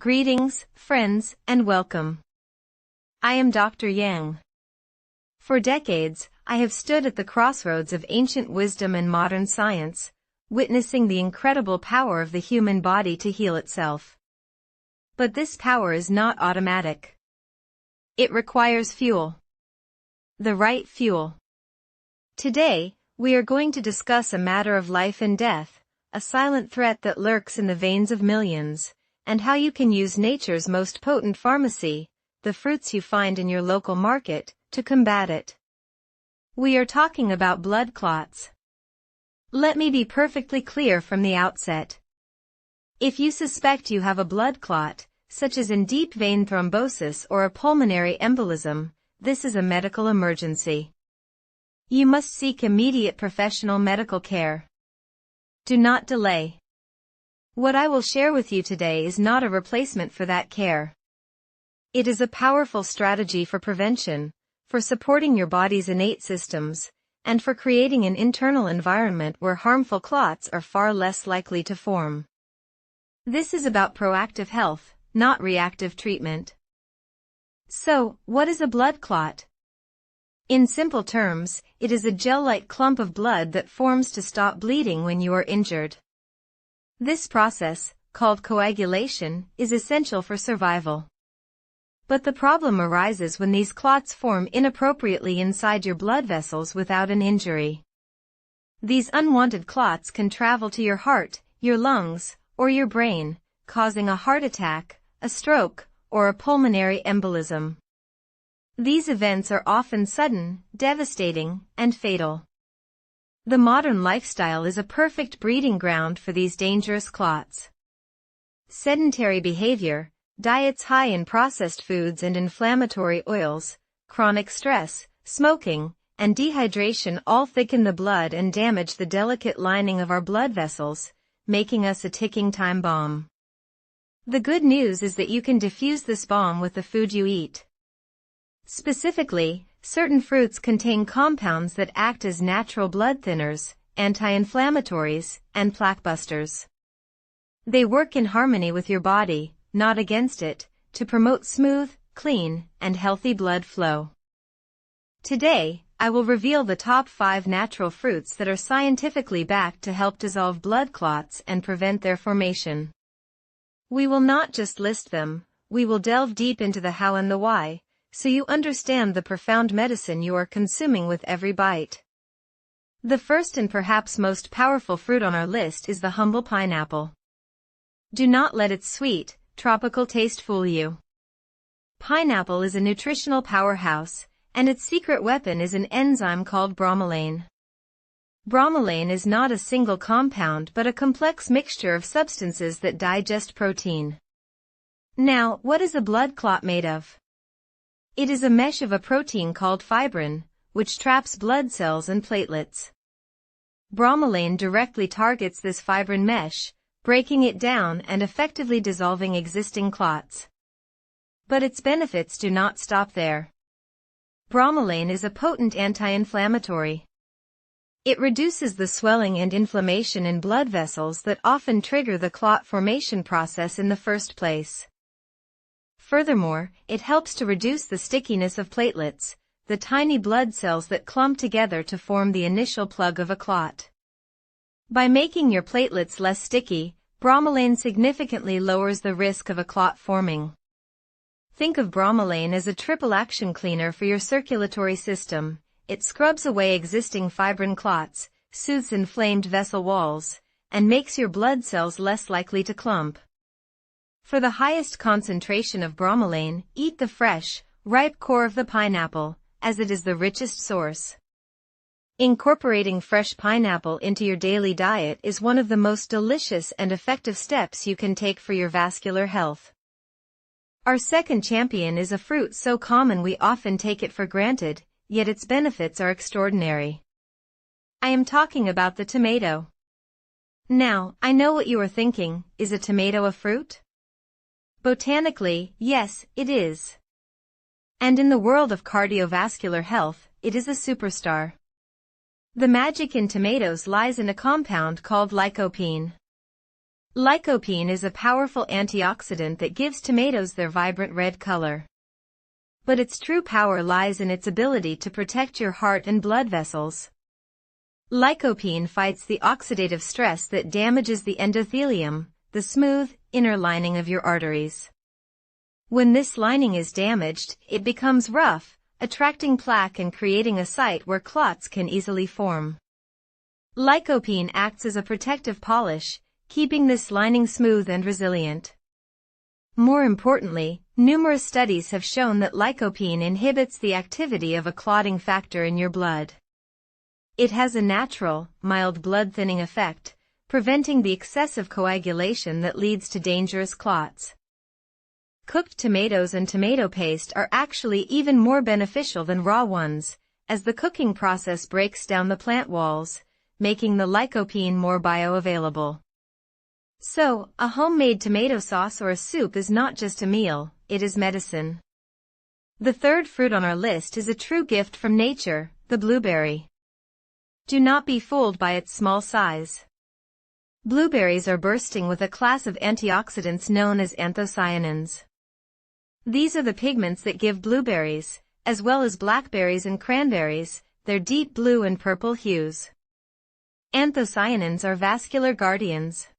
Greetings, friends, and welcome. I am Dr. Yang. For decades, I have stood at the crossroads of ancient wisdom and modern science, witnessing the incredible power of the human body to heal itself. But this power is not automatic. It requires fuel. The right fuel. Today, we are going to discuss a matter of life and death, a silent threat that lurks in the veins of millions, and how you can use nature's most potent pharmacy, the fruits you find in your local market, to combat it. We are talking about blood clots. Let me be perfectly clear from the outset. If you suspect you have a blood clot, such as in deep vein thrombosis or a pulmonary embolism, this is a medical emergency. You must seek immediate professional medical care. Do not delay. What I will share with you today is not a replacement for that care. It is a powerful strategy for prevention, for supporting your body's innate systems, and for creating an internal environment where harmful clots are far less likely to form. This is about proactive health, not reactive treatment. So, what is a blood clot? In simple terms, it is a gel-like clump of blood that forms to stop bleeding when you are injured. This process, called coagulation, is essential for survival. But the problem arises when these clots form inappropriately inside your blood vessels without an injury. These unwanted clots can travel to your heart, your lungs, or your brain, causing a heart attack, a stroke, or a pulmonary embolism. These events are often sudden, devastating, and fatal. The modern lifestyle is a perfect breeding ground for these dangerous clots. Sedentary behavior, diets high in processed foods and inflammatory oils, chronic stress, smoking, and dehydration all thicken the blood and damage the delicate lining of our blood vessels, making us a ticking time bomb. The good news is that you can defuse this bomb with the food you eat. Specifically, certain fruits contain compounds that act as natural blood thinners, anti-inflammatories, and plaque busters. They work in harmony with your body, not against it, to promote smooth, clean, and healthy blood flow. Today, I will reveal the top 5 natural fruits that are scientifically backed to help dissolve blood clots and prevent their formation. We will not just list them, we will delve deep into the how and the why, so you understand the profound medicine you are consuming with every bite. The first and perhaps most powerful fruit on our list is the humble pineapple. Do not let its sweet, tropical taste fool you. Pineapple is a nutritional powerhouse, and its secret weapon is an enzyme called bromelain. Bromelain is not a single compound but a complex mixture of substances that digest protein. Now, what is a blood clot made of? It is a mesh of a protein called fibrin, which traps blood cells and platelets. Bromelain directly targets this fibrin mesh, breaking it down and effectively dissolving existing clots. But its benefits do not stop there. Bromelain is a potent anti-inflammatory. It reduces the swelling and inflammation in blood vessels that often trigger the clot formation process in the first place. Furthermore, it helps to reduce the stickiness of platelets, the tiny blood cells that clump together to form the initial plug of a clot. By making your platelets less sticky, bromelain significantly lowers the risk of a clot forming. Think of bromelain as a triple-action cleaner for your circulatory system. It scrubs away existing fibrin clots, soothes inflamed vessel walls, and makes your blood cells less likely to clump. For the highest concentration of bromelain, eat the fresh, ripe core of the pineapple, as it is the richest source. Incorporating fresh pineapple into your daily diet is one of the most delicious and effective steps you can take for your vascular health. Our second champion is a fruit so common we often take it for granted, yet its benefits are extraordinary. I am talking about the tomato. Now, I know what you are thinking, is a tomato a fruit? Botanically, yes, it is. And in the world of cardiovascular health, it is a superstar. The magic in tomatoes lies in a compound called lycopene. Lycopene is a powerful antioxidant that gives tomatoes their vibrant red color. But its true power lies in its ability to protect your heart and blood vessels. Lycopene fights the oxidative stress that damages the endothelium, the smooth, inner lining of your arteries. When this lining is damaged, it becomes rough, attracting plaque and creating a site where clots can easily form. Lycopene acts as a protective polish, keeping this lining smooth and resilient. More importantly, numerous studies have shown that lycopene inhibits the activity of a clotting factor in your blood. It has a natural, mild blood-thinning effect, preventing the excessive coagulation that leads to dangerous clots. Cooked tomatoes and tomato paste are actually even more beneficial than raw ones, as the cooking process breaks down the plant walls, making the lycopene more bioavailable. So, a homemade tomato sauce or a soup is not just a meal, it is medicine. The third fruit on our list is a true gift from nature, the blueberry. Do not be fooled by its small size. Blueberries are bursting with a class of antioxidants known as anthocyanins. These are the pigments that give blueberries, as well as blackberries and cranberries, their deep blue and purple hues. Anthocyanins are vascular guardians.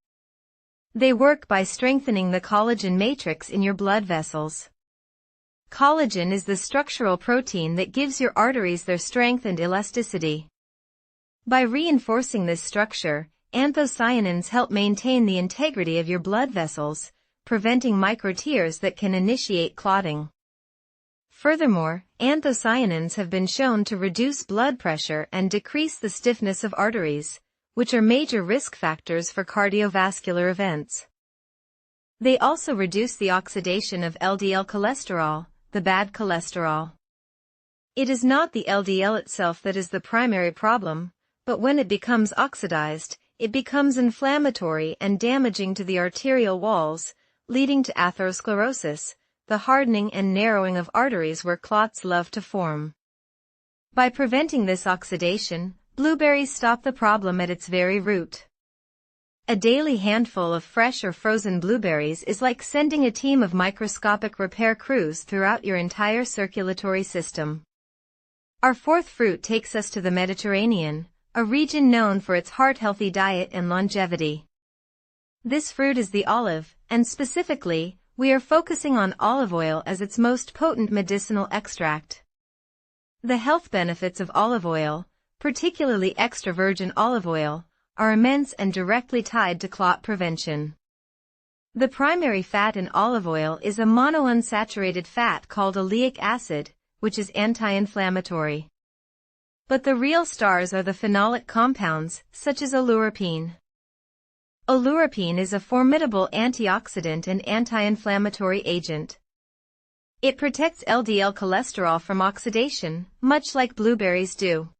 They work by strengthening the collagen matrix in your blood vessels. Collagen is the structural protein that gives your arteries their strength and elasticity. By reinforcing this structure, anthocyanins help maintain the integrity of your blood vessels, preventing microtears that can initiate clotting. Furthermore, anthocyanins have been shown to reduce blood pressure and decrease the stiffness of arteries, which are major risk factors for cardiovascular events. They also reduce the oxidation of LDL cholesterol, the bad cholesterol. It is not the LDL itself that is the primary problem, but when it becomes oxidized, it becomes inflammatory and damaging to the arterial walls, leading to atherosclerosis, the hardening and narrowing of arteries where clots love to form. By preventing this oxidation, blueberries stop the problem at its very root. A daily handful of fresh or frozen blueberries is like sending a team of microscopic repair crews throughout your entire circulatory system. Our fourth fruit takes us to the Mediterranean, a region known for its heart-healthy diet and longevity. This fruit is the olive, and specifically, we are focusing on olive oil as its most potent medicinal extract. The health benefits of olive oil, particularly extra virgin olive oil, are immense and directly tied to clot prevention. The primary fat in olive oil is a monounsaturated fat called oleic acid, which is anti-inflammatory. But the real stars are the phenolic compounds, such as oleuropein. Oleuropein is a formidable antioxidant and anti-inflammatory agent. It protects LDL cholesterol from oxidation, much like blueberries do.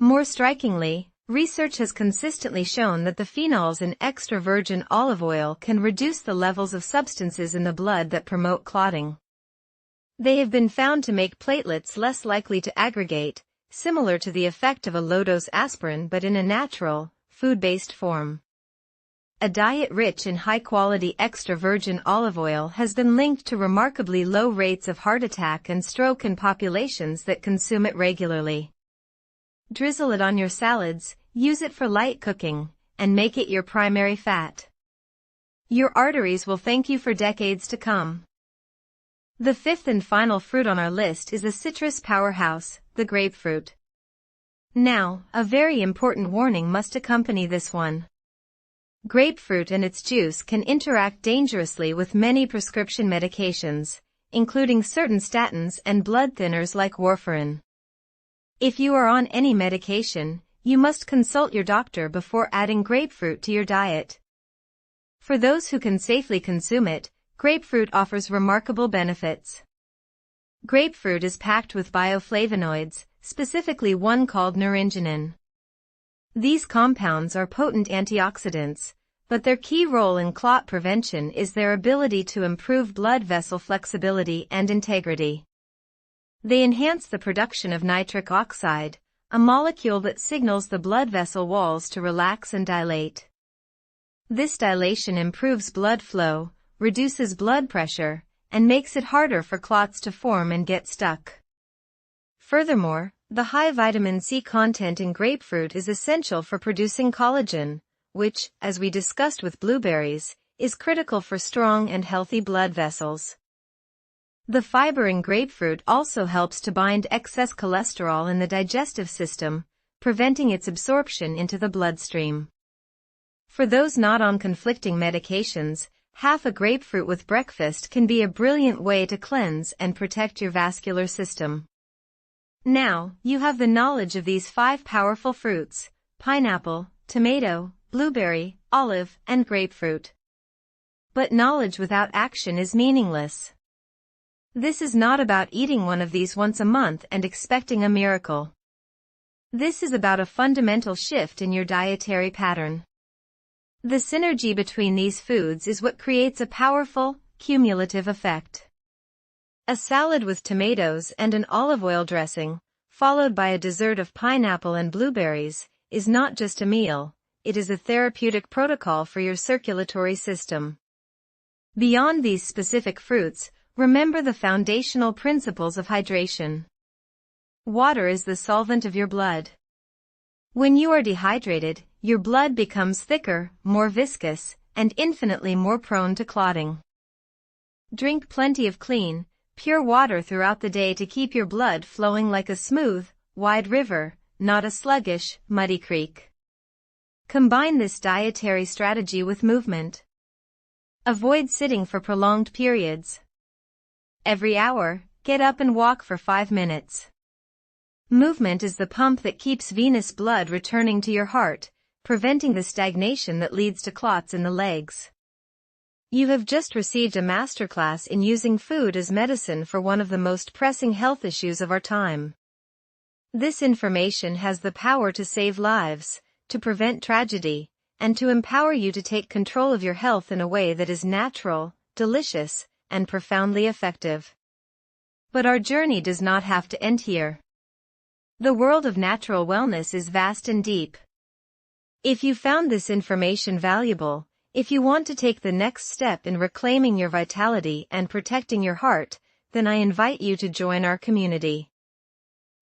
More strikingly, research has consistently shown that the phenols in extra virgin olive oil can reduce the levels of substances in the blood that promote clotting. They have been found to make platelets less likely to aggregate, similar to the effect of a low-dose aspirin but in a natural, food-based form. A diet rich in high-quality extra virgin olive oil has been linked to remarkably low rates of heart attack and stroke in populations that consume it regularly. Drizzle it on your salads, use it for light cooking, and make it your primary fat. Your arteries will thank you for decades to come. The fifth and final fruit on our list is a citrus powerhouse, the grapefruit. Now, a very important warning must accompany this one. Grapefruit and its juice can interact dangerously with many prescription medications, including certain statins and blood thinners like warfarin. If you are on any medication, you must consult your doctor before adding grapefruit to your diet. For those who can safely consume it, grapefruit offers remarkable benefits. Grapefruit is packed with bioflavonoids, specifically one called naringenin. These compounds are potent antioxidants, but their key role in clot prevention is their ability to improve blood vessel flexibility and integrity. They enhance the production of nitric oxide, a molecule that signals the blood vessel walls to relax and dilate. This dilation improves blood flow, reduces blood pressure, and makes it harder for clots to form and get stuck. Furthermore, the high vitamin C content in grapefruit is essential for producing collagen, which, as we discussed with blueberries, is critical for strong and healthy blood vessels. The fiber in grapefruit also helps to bind excess cholesterol in the digestive system, preventing its absorption into the bloodstream. For those not on conflicting medications, half a grapefruit with breakfast can be a brilliant way to cleanse and protect your vascular system. Now, you have the knowledge of these 5 powerful fruits: pineapple, tomato, blueberry, olive, and grapefruit. But knowledge without action is meaningless. This is not about eating one of these once a month and expecting a miracle. This is about a fundamental shift in your dietary pattern. The synergy between these foods is what creates a powerful, cumulative effect. A salad with tomatoes and an olive oil dressing, followed by a dessert of pineapple and blueberries, is not just a meal, it is a therapeutic protocol for your circulatory system. Beyond these specific fruits, remember the foundational principles of hydration. Water is the solvent of your blood. When you are dehydrated, your blood becomes thicker, more viscous, and infinitely more prone to clotting. Drink plenty of clean, pure water throughout the day to keep your blood flowing like a smooth, wide river, not a sluggish, muddy creek. Combine this dietary strategy with movement. Avoid sitting for prolonged periods. Every hour, get up and walk for 5 minutes. Movement is the pump that keeps venous blood returning to your heart, preventing the stagnation that leads to clots in the legs. You have just received a masterclass in using food as medicine for one of the most pressing health issues of our time. This information has the power to save lives, to prevent tragedy, and to empower you to take control of your health in a way that is natural, delicious, and profoundly effective. But our journey does not have to end here. The world of natural wellness is vast and deep. If you found this information valuable, if you want to take the next step in reclaiming your vitality and protecting your heart, then I invite you to join our community.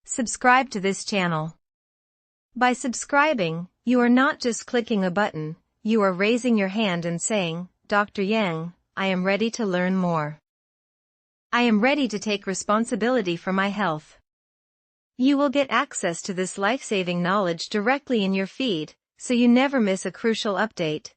Subscribe to this channel. By subscribing, you are not just clicking a button, you are raising your hand and saying, "Dr. Yang, I am ready to learn more. I am ready to take responsibility for my health." You will get access to this life-saving knowledge directly in your feed, so you never miss a crucial update.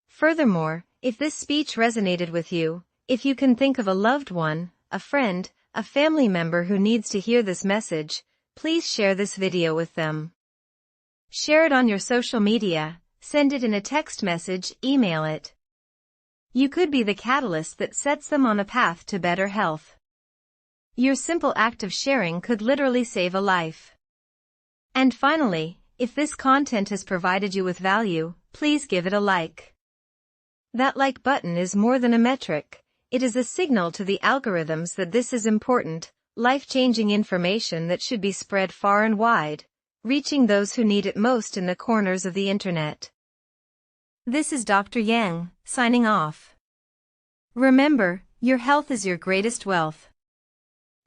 Furthermore, if this speech resonated with you, if you can think of a loved one, a friend, a family member who needs to hear this message, please share this video with them. Share it on your social media, send it in a text message, email it. You could be the catalyst that sets them on a path to better health. Your simple act of sharing could literally save a life. And finally, if this content has provided you with value, please give it a like. That like button is more than a metric, it is a signal to the algorithms that this is important, life-changing information that should be spread far and wide, reaching those who need it most in the corners of the internet. This is Dr. Yang, signing off. Remember, your health is your greatest wealth.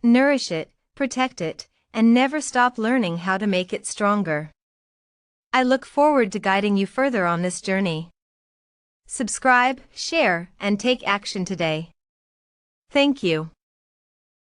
Nourish it, protect it, and never stop learning how to make it stronger. I look forward to guiding you further on this journey. Subscribe, share, and take action today. Thank you.